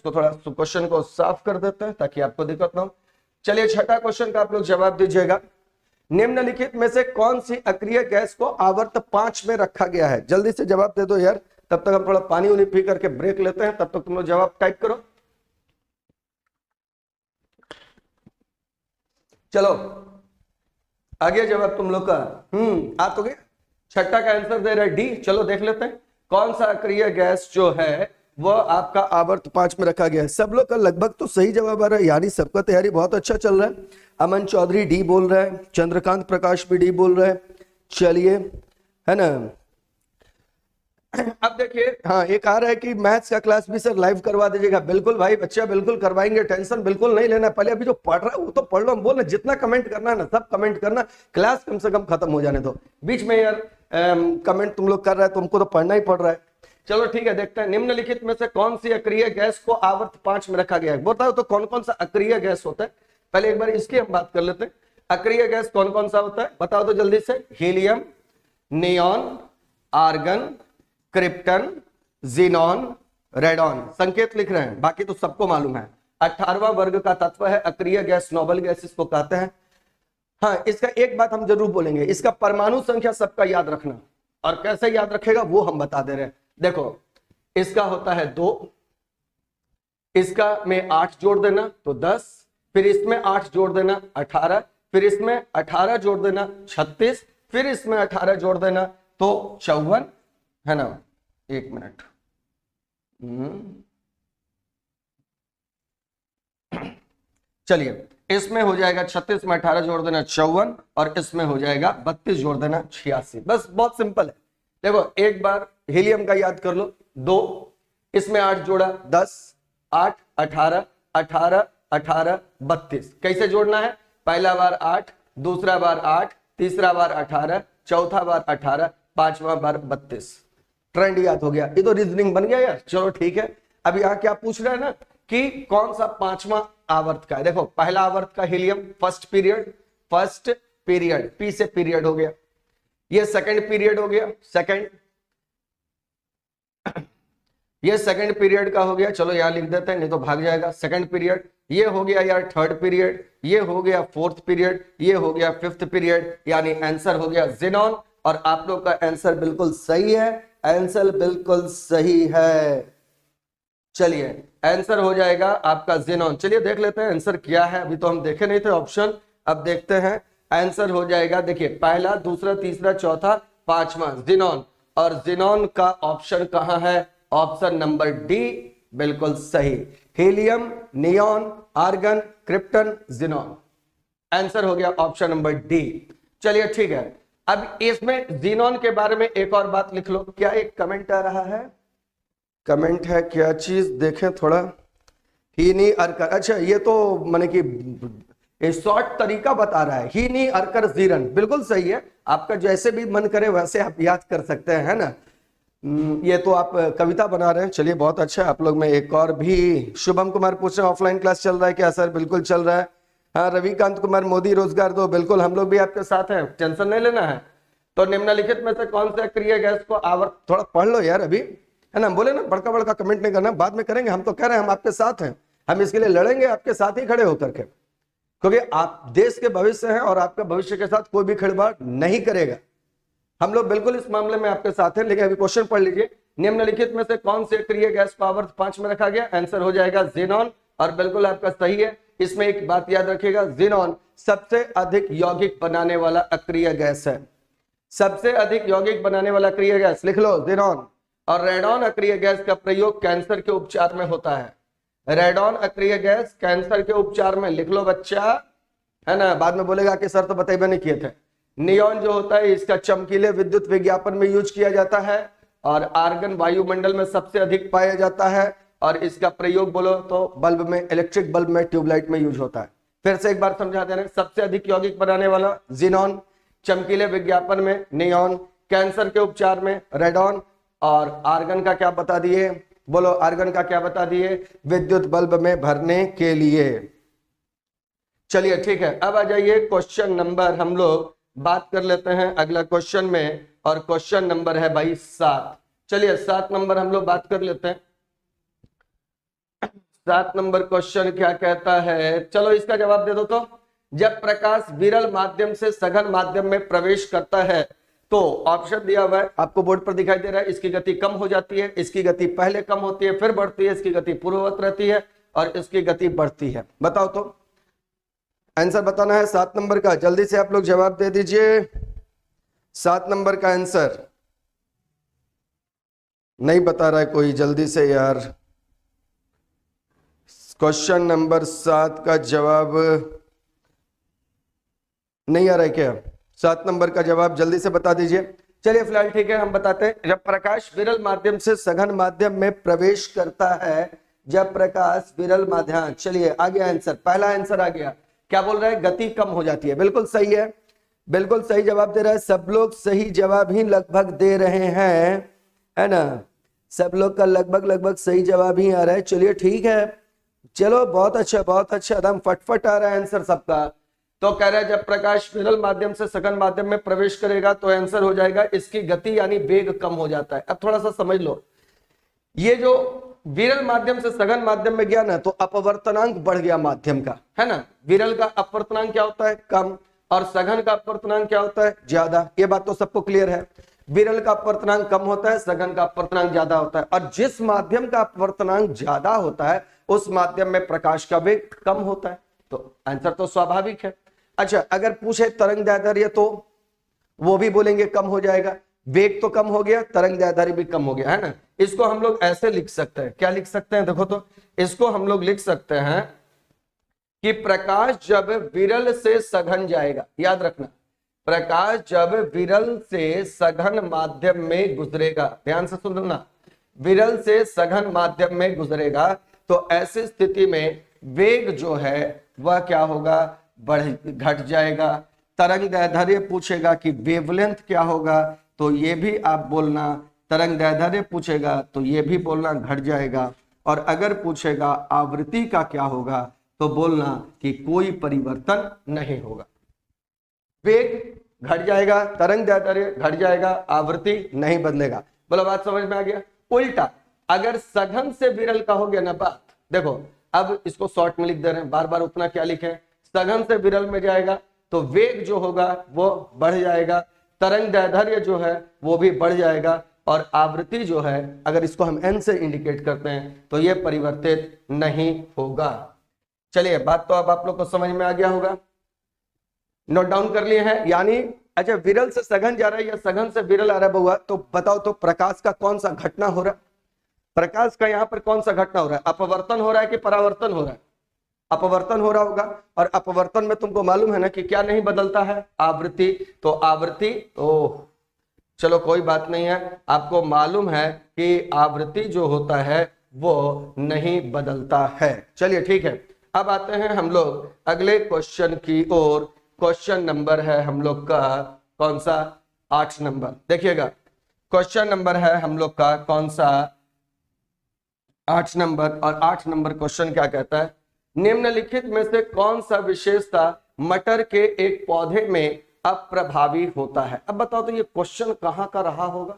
इसको थोड़ा क्वेश्चन को साफ कर देते हैं ताकि आपको दिक्कत ना हो। चलिए छठा क्वेश्चन का आप लोग जवाब दीजिएगा। निम्नलिखित में से कौन सी अक्रिय गैस को आवर्त 5 में रखा गया है? जल्दी से जवाब दे दो यार, तब तक हम थोड़ा पानी उनी पी करके ब्रेक लेते हैं, तब तक तुम लोग जवाब टाइप करो। चलो आगे जवाब तुम लोग का आ तो गया। छठा का आंसर दे रहा है डी। चलो देख लेते हैं कौन सा अक्रिय गैस जो है वो आपका आवर्त 5 में रखा गया है। सब लोग का लगभग तो सही जवाब आ रहा है, यानी सबका तैयारी बहुत अच्छा चल रहा है। अमन चौधरी डी बोल रहा है, चंद्रकांत प्रकाश भी डी बोल रहा है। चलिए, है ना। अब देखिए, हाँ एक आ रहा है कि मैथ्स का क्लास भी सर लाइव करवा दीजिएगा। बिल्कुल भाई बच्चा, बिल्कुल करवाएंगे, टेंशन बिल्कुल नहीं लेना। पहले अभी जो पढ़ रहा है वो तो पढ़ लो, हम बोल रहे जितना कमेंट करना है ना सब कमेंट करना, क्लास कम से कम खत्म हो जाने दो। बीच में यार कमेंट तुम लोग कर रहा है, तुमको तो पढ़ना ही पड़ रहा है। चलो ठीक है, देखते हैं निम्नलिखित में से कौन सी अक्रिय गैस को आवर्त 5 में रखा गया है। बताओ तो कौन कौन सा अक्रिय गैस होता है। पहले एक बार इसकी हम बात कर लेते हैं। अक्रिय गैस कौन कौन सा होता है बताओ तो जल्दी से। Helium, neon, argon, krypton, xenon, radon. संकेत लिख रहे हैं, बाकी तो सबको मालूम है। 18वां वर्ग का तत्व है अक्रिय गैस, नोबल गैस इसको कहते हैं। हाँ, इसका एक बात हम जरूर बोलेंगे, इसका परमाणु संख्या सबका याद रखना, और कैसे याद रखेगा वो हम बता दे रहे हैं। देखो इसका होता है 2, इसका में 8 जोड़ देना तो 10, फिर इसमें 8 जोड़ देना 18, फिर इसमें 18 जोड़ देना 36, फिर इसमें 18 जोड़ देना तो 54, है ना। एक मिनट, चलिए इसमें हो जाएगा 36 में 18 जोड़ देना 54, और इसमें हो जाएगा 32 जोड़ देना 86। बस बहुत सिंपल है। देखो एक बार हीलियम का याद कर लो, 2, इसमें 8 जोड़ा 10, 8, 18, 18, 18, 32। कैसे जोड़ना है? पहला बार 8, दूसरा बार 8, तीसरा बार 18, चौथा बार 18, पांचवा बार 32। ट्रेंड याद हो गया, ये तो रीजनिंग बन गया यार। चलो ठीक है, अब यहाँ क्या पूछ रहे हैं ना कि कौन सा 5वां आवर्त का है। देखो पहला आवर्त का हीलियम फर्स्ट पीरियड, पी से पीरियड हो गया। ये सेकंड पीरियड हो गया, ये सेकंड पीरियड का हो गया। चलो यहां लिख देते हैं नहीं तो भाग जाएगा। सेकंड पीरियड, ये हो गया यार थर्ड पीरियड, ये हो गया फोर्थ पीरियड, ये हो गया फिफ्थ पीरियड, यानी आंसर हो गया ज़ेनॉन। और आप लोग का आंसर बिल्कुल सही है, आंसर बिल्कुल सही है। चलिए आंसर हो जाएगा आपका ज़ेनॉन। चलिए देख लेते हैं आंसर क्या है, अभी तो हम देखे नहीं थे ऑप्शन, अब देखते हैं। आंसर हो जाएगा, देखिए पहला, दूसरा, तीसरा, चौथा, पांचवा ज़ेनॉन। और ज़ेनॉन का ऑप्शन कहां है? ऑप्शन नंबर डी बिल्कुल सही। Helium, neon, argon, krypton, xenon. Answer हो गया ऑप्शन नंबर डी। चलिए ठीक है, अब इसमें ज़ेनॉन के बारे में एक और बात लिख लो। क्या एक कमेंट आ रहा है? कमेंट है क्या चीज, देखें थोड़ा। ही नी अरकर, अच्छा ये तो माने कि शॉर्ट तरीका बता रहा है। ही नी अरकर जीरन, बिल्कुल सही है। आपका जैसे भी मन करे वैसे आप याद कर सकते हैं, है ना। ये तो आप कविता बना रहे हैं, चलिए बहुत अच्छा है। आप लोग में एक और भी शुभम कुमार पूछ रहे हैं ऑफलाइन क्लास चल रहा है क्या? सर बिल्कुल चल रहा है। हाँ रविकांत कुमार मोदी रोजगार दो, बिल्कुल हम लोग भी आपके साथ हैं, टेंशन नहीं लेना है। तो निम्नलिखित में से कौन से अक्रिय गैस को आवर्त, थोड़ा पढ़ लो यार अभी, है ना। बोले ना बड़का बड़का कमेंट नहीं करना, बाद में करेंगे। हम तो कह रहे हैं हम आपके साथ हैं, हम इसके लिए लड़ेंगे आपके साथ ही खड़े होकर के, क्योंकि आप देश के भविष्य हैं और आपका भविष्य के साथ कोई भी खिलवाड़ नहीं करेगा। हम लोग बिल्कुल इस मामले में आपके साथ हैं। लेकिन अभी क्वेश्चन पढ़ लीजिए, निम्नलिखित में से कौन से अक्रिय गैस को आवर्त 5 में रखा गया? आंसर हो जाएगा ज़ेनॉन, और बिल्कुल आपका सही है। इसमें एक बात याद रखिएगा, ज़ेनॉन सबसे अधिक यौगिक बनाने वाला अक्रिय गैस है। सबसे अधिक यौगिक बनाने वाला अक्रिय गैस लिख लो ज़ेनॉन। और रेडॉन अक्रिय गैस का प्रयोग कैंसर के उपचार में होता है। रेडॉन अक्रिय गैस कैंसर के उपचार में, लिख लो बच्चा, है ना। बाद में बोलेगा कि सर तो बताइए नहीं किए थे। नियॉन जो होता है इसका चमकीले विद्युत विज्ञापन में यूज किया जाता है, और आर्गन वायुमंडल में सबसे अधिक पाया जाता है, और इसका प्रयोग बोलो तो बल्ब में, इलेक्ट्रिक बल्ब में, ट्यूबलाइट में यूज होता है। फिर से एक बार समझा दे रहे हैं, सबसे अधिक यौगिक बनाने वाला ज़ेनॉन, चमकीले विज्ञापन में नियॉन, कैंसर के उपचार में रेडॉन, और आर्गन का क्या बता दिए? बोलो आर्गन का क्या बता दिए? विद्युत बल्ब में भरने के लिए। चलिए ठीक है, अब आ जाइए क्वेश्चन नंबर, हम लोग बात कर लेते हैं अगला क्वेश्चन में, और क्वेश्चन नंबर है भाई 7। चलिए 7 नंबर हम लोग बात कर लेते हैं। 7 नंबर क्वेश्चन क्या कहता है, चलो इसका जवाब दे दो। तो जब प्रकाश विरल माध्यम से सघन माध्यम में प्रवेश करता है तो ऑप्शन दिया हुआ है, आपको बोर्ड पर दिखाई दे रहा है, इसकी गति कम हो जाती है, इसकी गति पहले कम होती है फिर बढ़ती है, इसकी गति पूर्ववत रहती है और इसकी गति बढ़ती है। बताओ तो आंसर बताना है 7 नंबर का, जल्दी से आप लोग जवाब दे दीजिए। 7 नंबर का आंसर नहीं बता रहा है कोई, जल्दी से यार। क्वेश्चन नंबर 7 का जवाब नहीं आ रहा है क्या? 7 नंबर का जवाब जल्दी से बता दीजिए। चलिए फिलहाल ठीक है, हम बताते हैं। जब प्रकाश विरल माध्यम से सघन माध्यम में प्रवेश करता है, जब प्रकाश विरल माध्यम, चलिए आ गया आंसर, पहला आंसर आ गया। क्या बोल रहा है? गति कम हो जाती है। बिल्कुल सही है, बिल्कुल सही जवाब दे रहा है। सब लोग सही जवाब ही लगभग दे रहे हैं, है ना? सब लोग का लगभग सही जवाब ही आ रहा है। चलिए ठीक है, चलो बहुत अच्छा, बहुत अच्छा, एकदम फटफट आ रहा है आंसर सबका। तो कह रहा है जब प्रकाश विरल माध्यम से सघन माध्यम में प्रवेश करेगा तो आंसर हो जाएगा इसकी गति यानी वेग कम हो जाता है। अब थोड़ा सा समझ लो, ये जो विरल माध्यम से सघन माध्यम में गया ना तो अपवर्तनांक बढ़ गया माध्यम का, है ना? विरल का अपवर्तनांक क्या होता है? कम, और सघन का अपवर्तनांक क्या होता है? ज्यादा। ये बात तो सबको क्लियर है। विरल का अपवर्तनांक कम होता है, सघन का अपवर्तनांक ज्यादा होता है, और जिस माध्यम का अपवर्तनांक ज्यादा होता है उस माध्यम में प्रकाश का वेग कम होता है। तो आंसर तो स्वाभाविक है। अच्छा, अगर पूछे तरंग दैर्ध्य तो वो भी बोलेंगे कम हो जाएगा। वेग तो कम हो गया, तरंग दैर्ध्य भी कम हो गया, है ना? इसको हम लोग ऐसे लिख सकते हैं, क्या लिख सकते हैं? देखो तो इसको हम लोग लिख सकते हैं कि प्रकाश जब विरल से सघन जाएगा, याद रखना, प्रकाश जब विरल से सघन माध्यम में गुजरेगा, ध्यान से सुनना, विरल से सघन माध्यम में गुजरेगा तो ऐसी स्थिति में वेग जो है वह क्या होगा? घट जाएगा। तरंग दैर्ध्य पूछेगा कि वेवलेंथ क्या होगा तो ये भी आप बोलना, तरंग दैर्ध्य पूछेगा तो ये भी बोलना घट जाएगा। और अगर पूछेगा आवृत्ति का क्या होगा तो बोलना कि कोई परिवर्तन नहीं होगा। वेग घट जाएगा, तरंग दैर्ध्य घट जाएगा, आवृत्ति नहीं बदलेगा। बोलो बात समझ में आ गया? उल्टा अगर सघन से विरल का हो गया ना बात, देखो अब इसको शॉर्ट में लिख दे रहे हैं, बार बार उतना क्या लिखे, सघन से विरल में जाएगा तो वेग जो होगा वो बढ़ जाएगा, तरंग दैर्ध्य जो है वो भी बढ़ जाएगा, और आवृत्ति जो है अगर इसको हम n से इंडिकेट करते हैं तो ये परिवर्तित नहीं होगा। चलिए बात तो अब आप लोग को समझ में आ गया होगा, नोट डाउन कर लिए हैं। यानी अच्छा, विरल से सघन जा रहा है या सघन से विरल आ रहा है बउआ, तो बताओ तो प्रकाश का कौन सा घटना हो रहा है? प्रकाश का यहाँ पर कौन सा घटना हो रहा है? अपवर्तन हो रहा है कि परावर्तन हो रहा है? अपवर्तन हो रहा होगा। और अपवर्तन में तुमको मालूम है ना कि क्या नहीं बदलता है? आवृत्ति। तो आवृत्ति, ओह चलो कोई बात नहीं है, आपको मालूम है कि आवृत्ति जो होता है वो नहीं बदलता है। चलिए ठीक है, अब आते हैं हम लोग अगले क्वेश्चन की ओर। क्वेश्चन नंबर है हम लोग का कौन सा? 8 नंबर। देखिएगा क्वेश्चन नंबर है हम लोग का कौन सा? 8 नंबर। और 8 नंबर क्वेश्चन क्या कहता है? निम्नलिखित में से कौन सा विशेषता मटर के एक पौधे में अप्रभावी होता है? अब बताओ तो ये क्वेश्चन कहां का रहा होगा?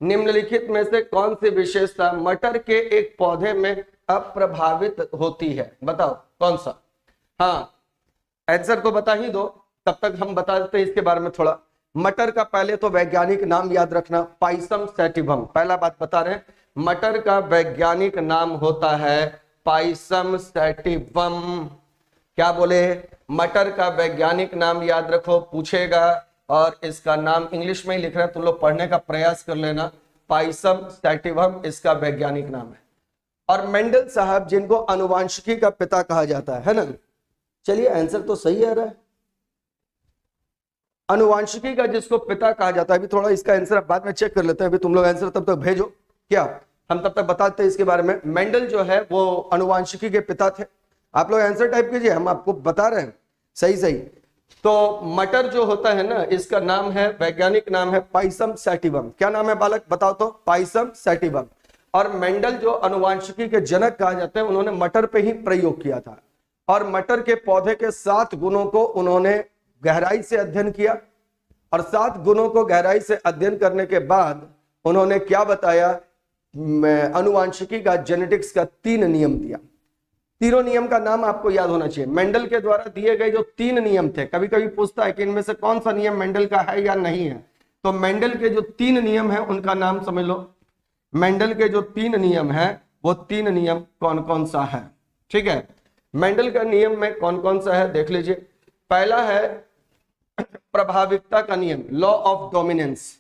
निम्नलिखित में से कौन सी विशेषता मटर के एक पौधे में अप्रभावित होती है? बताओ कौन सा? हाँ आंसर तो बता ही दो, तब तक हम बता देते हैं इसके बारे में थोड़ा। मटर का पहले तो वैज्ञानिक नाम याद रखना, पाइसम सैटिवम। पहला बात बता रहे हैं, मटर का वैज्ञानिक नाम होता है पाइसम सैटिवम। क्या बोले? मटर का वैज्ञानिक नाम याद रखो, पूछेगा और इसका नाम इंग्लिश में ही लिख रहे हैं, तुम लोग पढ़ने का प्रयास कर लेना। पाइसम सैटिवम इसका वैज्ञानिक नाम है। और मेंडल साहब जिनको अनुवांशिकी का पिता कहा जाता है ना? चलिए आंसर तो सही आ रहा है, अनुवांशिकी का जिसको पिता कहा जाता है। अभी थोड़ा इसका आंसर बाद में चेक कर लेते हैं, अभी तुम लोग आंसर तब तक भेजो, क्या हम तब तक बताते हैं इसके बारे में। मेंडल जो है वो अनुवांशिकी के पिता थे। आप लोग आंसर टाइप कीजिए, हम आपको बता रहे हैं सही सही। तो मटर जो होता है ना, इसका नाम है, वैज्ञानिक नाम है पाइसम सैटिवम। क्या नाम है बालक बताओ तो? Pisum sativum. और मेंडल जो अनुवांशिकी के जनक कहा जाते हैं, उन्होंने मटर पे ही प्रयोग किया था। और मटर के पौधे के 7 गुणों को उन्होंने गहराई से अध्ययन किया, और 7 गुणों को गहराई से अध्ययन करने के बाद उन्होंने क्या बताया? अनुवांशिकी का, जेनेटिक्स का 3 नियम दिया। तीनों नियम का नाम आपको याद होना चाहिए। मेंडल के द्वारा दिए गए जो 3 नियम थे, कभी कभी पूछता है कि इनमें से कौन सा नियम मेंडल का है या नहीं है, तो मेंडल के जो 3 नियम है उनका नाम समझ लो। मेंडल के जो 3 नियम है वो 3 नियम कौन कौन सा है, ठीक है। मेंडल का नियम में कौन कौन सा है देख लीजिए। पहला है प्रभाविकता का नियम, लॉ ऑफ डोमिनेंस।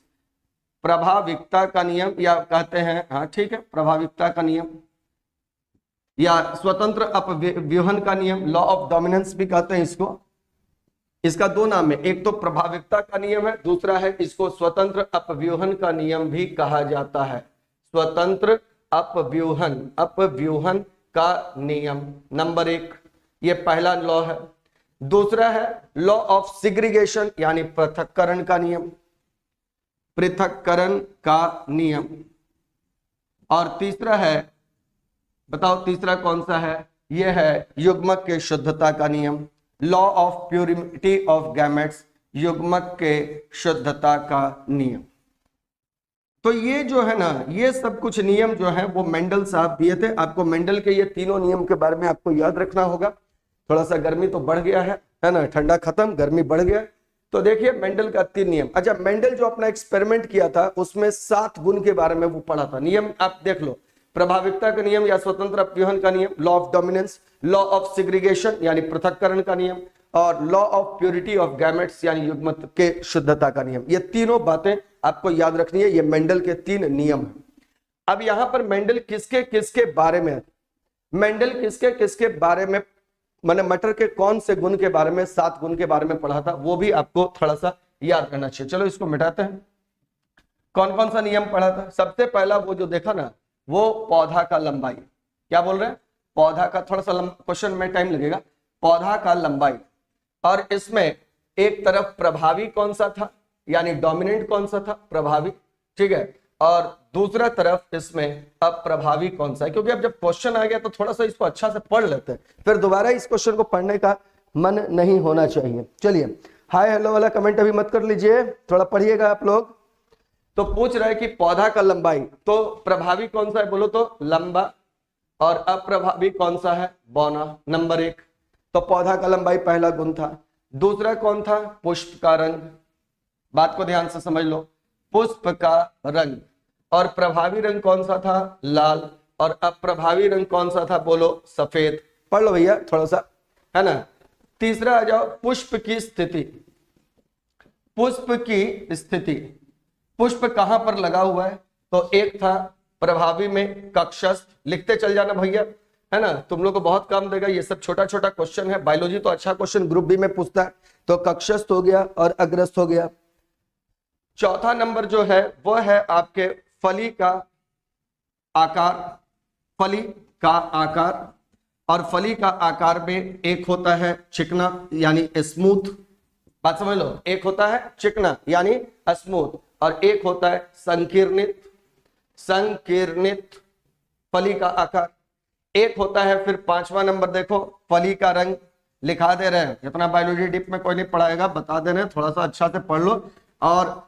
प्रभाविकता का नियम या कहते हैं, हाँ ठीक है, प्रभाविकता का नियम या स्वतंत्र अपव्यूहन का नियम, लॉ ऑफ डोमिनेंस भी कहते हैं इसको। इसका 2 नाम है, एक तो प्रभाविकता का नियम है, दूसरा है इसको स्वतंत्र अपव्यूहन का नियम भी कहा जाता है। स्वतंत्र अपव्यूहन का नियम नंबर 1, ये पहला लॉ है। दूसरा है लॉ ऑफ सिग्रीगेशन यानी पृथक्करण का नियम, पृथक्करण का नियम। और तीसरा है, बताओ तीसरा कौन सा है, यह है युग्मक के शुद्धता का नियम, law of purity of gametes, युग्मक के शुद्धता का नियम। तो ये जो है ना, ये सब कुछ नियम जो है वो मेंडल साहब दिए थे आपको। मेंडल के ये तीनों नियम के बारे में आपको याद रखना होगा। थोड़ा सा गर्मी तो बढ़ गया है ना, ठंडा खत्म, गर्मी बढ़ गया। तो देखिए मेंडल का 3 नियम। अच्छा, मेंडल जो अपना एक्सपेरिमेंट किया था उसमें 7 गुण के बारे में वो पढ़ा था। नियम आप देख लो, प्रभाविकता का नियम या स्वतंत्र अपव्यूहन का नियम, law of dominance, law of segregation यानी पृथक्करण का नियम, और law of purity of gametes यानी युग्मक के शुद्धता का नियम। ये तीनों बातें आपको याद रखनी है, ये मेंडल के 3 नियम है। अब यहां पर मेंडल किसके किसके बारे में, मेंडल किसके किसके बारे में, मैंने मटर के कौन से गुण के बारे में, 7 गुण के बारे में पढ़ा था, वो भी आपको थोड़ा सा याद करना चाहिए। चलो इसको मिटाते हैं। कौन कौन सा नियम पढ़ा था? सबसे पहला वो जो देखा ना, वो पौधा का लंबाई। क्या बोल रहे हैं? पौधा का, थोड़ा सा क्वेश्चन में टाइम लगेगा। पौधा का लंबाई, और इसमें एक तरफ प्रभावी कौन सा था यानी डोमिनेंट कौन सा था, प्रभावी, ठीक है, और दूसरा तरफ इसमें अप्रभावी कौन सा है। क्योंकि अब जब क्वेश्चन आ गया तो थोड़ा सा इसको अच्छा से पढ़ लेते हैं, फिर दोबारा इस क्वेश्चन को पढ़ने का मन नहीं होना चाहिए। चलिए, हाय हेलो वाला कमेंट अभी मत कर लीजिए, थोड़ा पढ़िएगा आप लोग। तो पूछ रहा है कि पौधा का लंबाई, तो प्रभावी कौन सा है बोलो तो लंबा, और अप्रभावी कौन सा है, बौना, नंबर 1। तो पौधा का लंबाई पहला गुण था। दूसरा कौन था? पुष्प का रंग। बात को ध्यान से समझ लो, पुष्प का रंग। और प्रभावी रंग कौन सा था? लाल। और अप्रभावी रंग कौन सा था बोलो? सफेद। पढ़ लो भैया थोड़ा सा, है ना। तीसरा आ जाओ, पुष्प की स्थिति। पुष्प की स्थिति, पुष्प कहां पर लगा हुआ है? तो एक था प्रभावी में कक्षस्थ, लिखते चल जाना भैया, है ना, तुम लोग को बहुत काम देगा। ये सब छोटा छोटा क्वेश्चन है, बायोलॉजी तो अच्छा क्वेश्चन ग्रुप बी में पूछता है। तो कक्षस्थ हो गया और अग्रस्थ हो गया। चौथा नंबर जो है वो है आपके फली का आकार, फली का आकार। और फली का आकार में एक होता है चिकना यानी स्मूथ, बात समझ लो, एक होता है चिकना यानी स्मूथ, और एक होता है संकीर्णित, संकीर्णित फली का आकार। एक होता है, फिर 5वां नंबर देखो, फली का रंग। लिखा दे रहे हैं, इतना बायोलॉजी डिप में कोई नहीं पढ़ाएगा, बता दे रहे हैं, थोड़ा सा अच्छा से पढ़ लो। और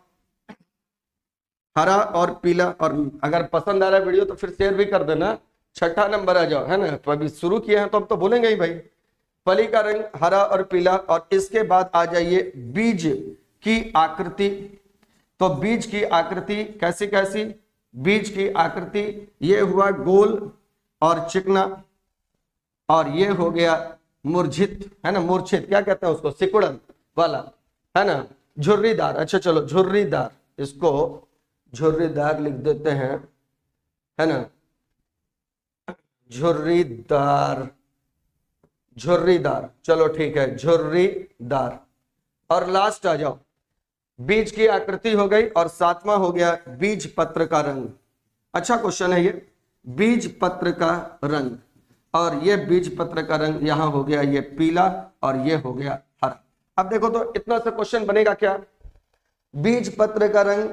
हरा और पीला, और अगर पसंद आ रहा है वीडियो तो फिर शेयर भी कर देना। 6ठा नंबर आ जाओ, है ना, तो अभी शुरू किए हैं तो अब तो बोलेंगे ही भाई। फली का रंग हरा और पीला। और इसके बाद आ जाइए बीज की आकृति। तो बीज की आकृति कैसी कैसी? बीज की आकृति ये हुआ गोल और चिकना, और ये हो गया मूर्छित, है ना, मूर्छित क्या कहते हैं उसको, सिकुड़न वाला, है ना, झुर्रीदार। अच्छा चलो झुर्रीदार, इसको झुर्रीदार लिख देते हैं, है ना, झुर्रीदार, झुर्रीदार, चलो ठीक है, झुर्रीदार। और लास्ट आ जाओ, बीज की आकृति हो गई, और 7वां हो गया बीज पत्र का रंग। अच्छा क्वेश्चन है ये, बीज पत्र का रंग। और ये बीज पत्र का रंग यहां हो गया ये पीला, और ये हो गया हरा। अब देखो तो इतना सा क्वेश्चन बनेगा क्या? बीज पत्र का रंग,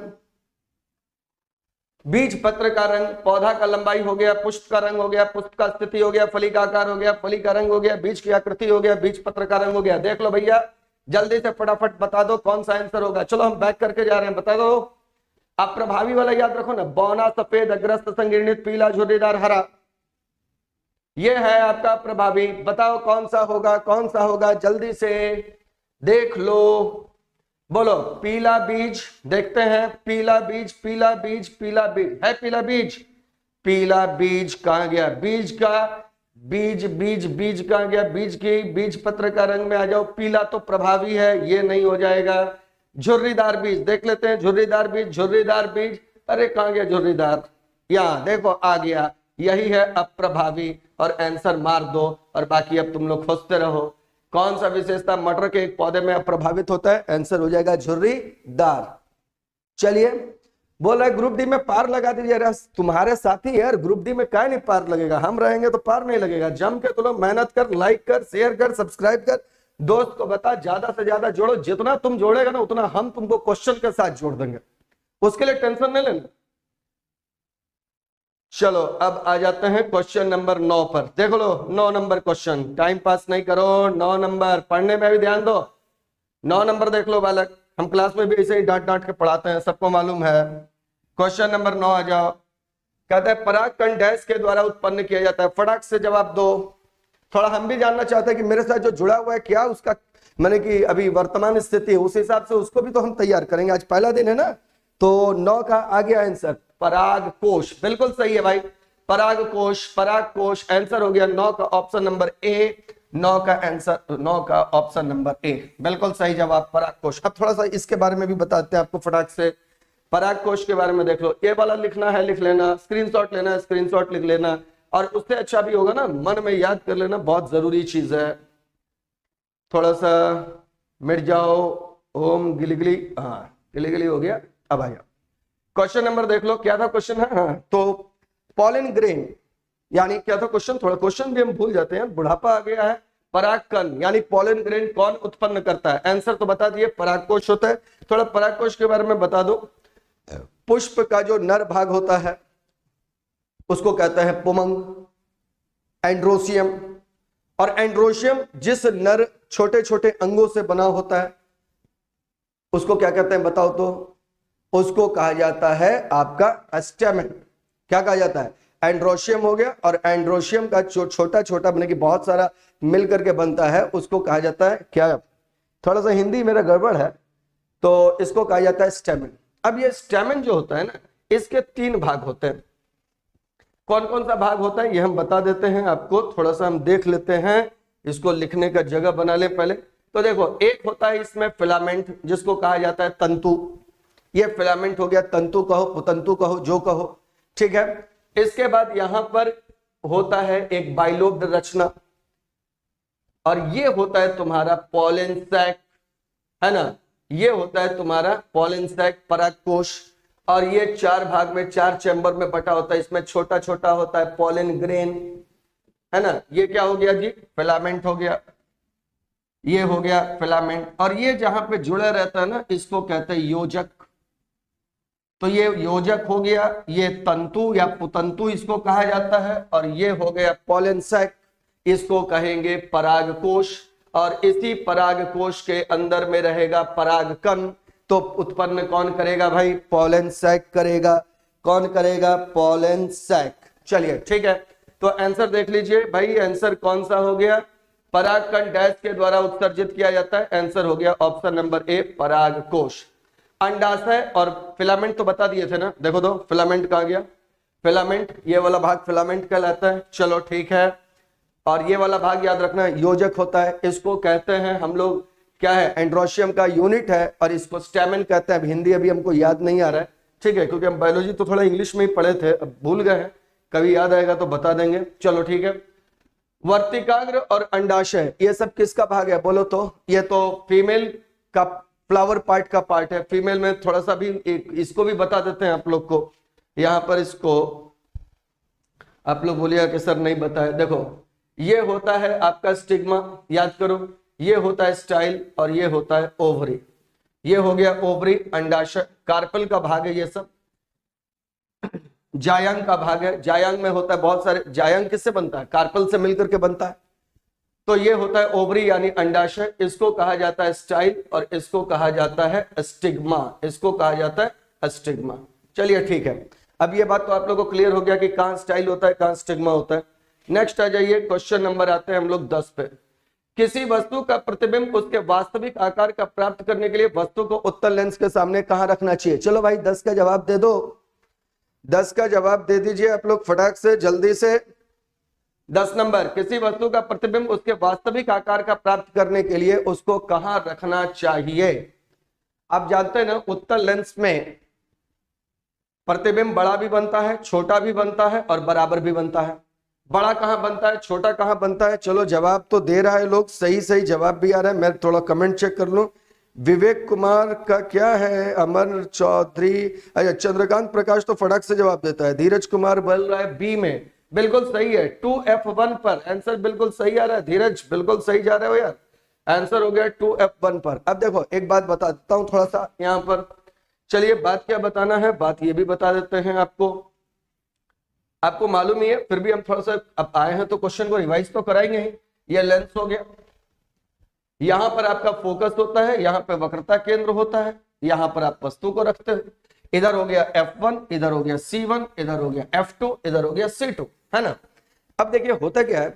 बीज पत्र का रंग, पौधा का लंबाई हो गया, पुष्प का रंग हो गया, पुष्प का स्थिति हो गया, फली का आकार हो गया, फली का रंग हो गया, बीज की आकृति हो गया, बीज पत्र का रंग हो गया। देख लो भैया, जल्दी से फटाफट बता दो कौन सा आंसर होगा। चलो हम बैक करके जा रहे हैं, बता दो। आप प्रभावी वाला याद रखो ना, बौना, सफेद, अग्रस्त, संकीर्णित, पीला, झुर्रीदार, हरा। ये है आपका प्रभावी। बताओ कौन सा होगा, कौन सा होगा, जल्दी से देख लो, बोलो। पीला बीज, देखते हैं, पीला बीज, पीला बीज, पीला बीज है, पीला बीज, पीला बीज कहां गया, बीज का बीज, बीज बीज कहां गया, बीज की बीज पत्र का रंग में आ जाओ, पीला तो प्रभावी है, ये नहीं हो जाएगा। झुर्रीदार बीज देख लेते हैं, झुर्रीदार बीज, झुर्रीदार बीज, अरे कहां गया झुर्रीदार, यहां देखो आ गया, यही है अप्रभावी, और आंसर मार दो, और बाकी अब तुम लोग खोजते रहो। कौन सा विशेषता मटर के एक पौधे में अप्रभावित होता है, आंसर हो जाएगा झुर्रीदार। चलिए, बोल रहा है ग्रुप डी में पार लगा दीजिए। तुम्हारे साथी यार, ग्रुप डी में क्या नहीं पार लगेगा, हम रहेंगे तो पार नहीं लगेगा। जम के तो लोग मेहनत कर, लाइक कर, शेयर कर, सब्सक्राइब कर, दोस्त को बता, ज्यादा से ज्यादा जोड़ो, जितना तुम जोड़ेगा ना उतना हम तुमको क्वेश्चन के साथ जोड़ देंगे, उसके लिए टेंशन नहीं लेना। चलो अब आ जाते हैं क्वेश्चन नंबर 9 पर। देख लो 9 नंबर क्वेश्चन, टाइम पास नहीं करो, 9 नंबर पढ़ने में भी ध्यान दो। 9 नंबर देख लो बालक, हम क्लास में भी ऐसे ही डांट डांट के पढ़ाते हैं, सबको मालूम है। क्वेश्चन नंबर 9 आ जाओ। कहता है परागकण डैश के द्वारा उत्पन्न किया जाता है, फटाक से जवाब दो। थोड़ा हम भी जानना चाहते हैं कि मेरे साथ जो जुड़ा हुआ है क्या उसका मैंने कि अभी वर्तमान स्थिति है, उस हिसाब से उसको भी तो हम तैयार करेंगे। आज पहला दिन है ना, तो 9 का आ गया आंसर पराग कोश, बिल्कुल सही है भाई, पराग कोश, पराग कोश, आंसर हो गया 9 का ऑप्शन नंबर ए, 9 का आंसर, 9 का ऑप्शन नंबर ए, बिल्कुल सही जवाब पराग कोश। अब थोड़ा सा इसके बारे में भी बताते हैं आपको फटाक से। पराग कोश के बारे में देख लो, ये वाला लिखना है लिख लेना, स्क्रीनशॉट लेना है स्क्रीनशॉट लिख लेना, और उससे अच्छा भी होगा ना मन में याद कर लेना, बहुत जरूरी चीज है। थोड़ा सा मिट जाओ, ओम गिलिगिली, हाँ गिलिगिली हो गया। अब आया क्वेश्चन नंबर देख लो, क्या था क्वेश्चन है, हाँ तो पॉलन ग्रेन यानी क्या था क्वेश्चन, थोड़ा क्वेश्चन भी हम भूल जाते हैं, बुढ़ापा आ गया है। परागकण यानी पॉलन ग्रेन कौन उत्पन्न करता है, आंसर तो बता दिए परागकोश होता है। थोड़ा परागकोश के बारे में बता दो। पुष्प का जो नर भाग होता है उसको कहते हैं पुमंग, एंड्रोसियम, और एंड्रोसियम जिस नर छोटे छोटे अंगों से बना होता है उसको क्या कहते हैं बताओ तो, उसको कहा जाता है आपका स्टेमेन। क्या कहा जाता है, एंड्रोशियम हो गया, और एंड्रोशियम का जो छोटा छोटा बने कि बहुत सारा मिल करके बनता है उसको कहा जाता है क्या, थोड़ा सा हिंदी मेरा गड़बड़ है, तो इसको कहा जाता है स्टेमेन। अब ये स्टेमेन जो होता है ना, इसके 3 भाग होते हैं। कौन कौन सा भाग होता है ये हम बता देते हैं आपको, थोड़ा सा हम देख लेते हैं, इसको लिखने का जगह बना ले पहले। तो देखो, एक होता है इसमें फिलामेंट जिसको कहा जाता है तंतु, ये फिलामेंट हो गया, तंतु कहो पुतंतु कहो जो कहो, ठीक है। इसके बाद यहां पर होता है एक बाइलोब्ड रचना, और ये होता है तुम्हारा पॉलन सैक, है ना, ये होता है तुम्हारा पॉलन सैक, परागकोश, और ये 4 भाग में 4 चैम्बर में बटा होता है। इसमें छोटा छोटा होता है पॉलन ग्रेन, है ना, ये क्या हो गया जी, फिलामेंट हो गया, ये हो गया फिलामेंट, और ये जहां पे जुड़ा रहता है ना इसको कहते हैं योजक। तो ये योजक हो गया, ये तंतु या पुतंतु इसको कहा जाता है, और ये हो गया पॉलन सैक, इसको कहेंगे परागकोश, और इसी परागकोश के अंदर में रहेगा परागकण। तो उत्पन्न कौन करेगा भाई, पॉलन सैक करेगा। कौन करेगा, पॉलन सैक। चलिए ठीक है, तो आंसर देख लीजिए भाई, आंसर कौन सा हो गया, परागकण डैश के द्वारा उत्सर्जित किया जाता है, आंसर हो गया ऑप्शन नंबर ए परागकोश। अंडाशय और फिलामेंट तो बता दिए थे ना, देखो तो फिलामेंट कहाँ गया, फिलामेंट, ये वाला भाग फिलामेंट कहलाता है, चलो ठीक है। और ये वाला भाग याद रखना योजक होता है, इसको कहते हैं हम लोग क्या है, एंड्रोशियम का यूनिट है, और इसको स्टेमेन कहते हैं। हिंदी अभी हमको याद नहीं आ रहा है, ठीक है, क्योंकि हम बायोलॉजी तो थोड़ा इंग्लिश में ही पढ़े थे, अब भूल गए हैं, कभी याद आएगा तो बता देंगे, चलो ठीक है। वर्तिकाग्र और अंडाशय ये सब किसका भाग है बोलो तो, ये तो फीमेल का फ्लावर पार्ट का पार्ट है। फीमेल में थोड़ा सा भी इसको भी बता देते हैं आप लोग को, यहां पर इसको आप लोग बोलिएगा कि सर नहीं बताया। देखो ये होता है आपका स्टिग्मा, याद करो, ये होता है स्टाइल, और ये होता है ओवरी। ये हो गया ओवरी, अंडाशय, कार्पल का भाग है ये सब, जायांग का भाग है, जायांग में होता है बहुत सारे, जायांग किससे बनता है, कार्पल से मिलकर के बनता है। तो ये होता है ओवरी यानी अंडाशय, इसको कहा जाता है स्टाइल, और इसको कहा जाता है स्टिग्मा, इसको कहा जाता है स्टिग्मा। चलिए ठीक है, अब ये बात तो आप लोगों को क्लियर हो गया कि कहां स्टाइल होता है कहां स्टिग्मा होता है। नेक्स्ट आ जाइए, क्वेश्चन नंबर आते हैं हम लोग 10 पे। किसी वस्तु का प्रतिबिंब उसके वास्तविक आकार का प्राप्त करने के लिए वस्तु को उत्तल लेंस के सामने कहां रखना चाहिए? चलो भाई 10 का जवाब दे दो, 10 का जवाब दे दीजिए आप लोग फटाक से, जल्दी से। 10 नंबर, किसी वस्तु का प्रतिबिंब उसके वास्तविक आकार का प्राप्त करने के लिए उसको कहां रखना चाहिए? आप जानते हैं ना, उत्तल लेंस में प्रतिबिंब बड़ा भी बनता है, छोटा भी बनता है और बराबर भी बनता है। बड़ा कहां बनता है, छोटा कहां बनता है? चलो जवाब तो दे रहा है लोग, सही सही जवाब भी आ रहा है। मैं थोड़ा कमेंट चेक कर लूं। विवेक कुमार का क्या है, अमर चौधरी, अच्छा चंद्रकांत प्रकाश तो फटाक से जवाब देता है। धीरज कुमार बोल रहा है बी में, बिल्कुल सही है, 2F1 पर आंसर बिल्कुल सही आ रहा है। धीरज बिल्कुल सही जा रहे हो यार, आंसर हो गया 2F1 पर। अब देखो एक बात बता देता हूं थोड़ा सा यहां पर, चलिए बात क्या बताना है, बात ये भी बता देते हैं आपको। आपको मालूम ही है, फिर भी हम थोड़ा सा अब आए हैं तो क्वेश्चन को रिवाइज तो कराएंगे ही। ये लेंस हो गया, यहां पर आपका फोकस होता है, यहां पर वक्रता केंद्र होता है, यहां पर आप वस्तु को रखते हो। इधर हो गया F1, इधर हो गया C1, इधर हो गया F2, इधर हो गया C2, है ना। अब देखिए होता क्या है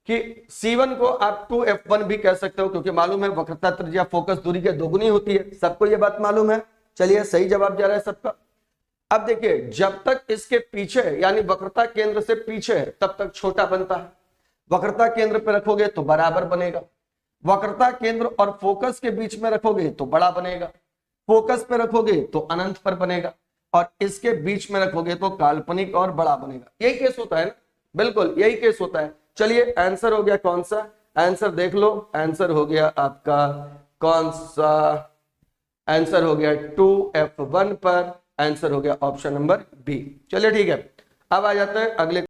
कि C1 को आप 2F1 भी कह सकते हो, क्योंकि मालूम है वक्रता त्रिज्या फोकस दूरी के दोगुनी होती है, सबको ये बात मालूम है। चलिए सही जवाब जा रहा है सबका। अब देखिए जब तक इसके पीछे यानी वक्रता केंद्र से पीछे है तब तक छोटा बनता है, वक्रता केंद्र पे रखोगे तो बराबर बनेगा, वक्रता केंद्र और फोकस के बीच में रखोगे तो बड़ा बनेगा, फोकस पे रखोगे तो अनंत पर बनेगा, और इसके बीच में रखोगे तो काल्पनिक और बड़ा बनेगा। यही केस होता है ना, बिल्कुल यही केस होता है। चलिए आंसर हो गया कौन सा, आंसर देख लो, आंसर हो गया आपका कौन सा, आंसर हो गया 2F1 पर, आंसर हो गया ऑप्शन नंबर बी। चलिए ठीक है, अब आ जाते हैं अगले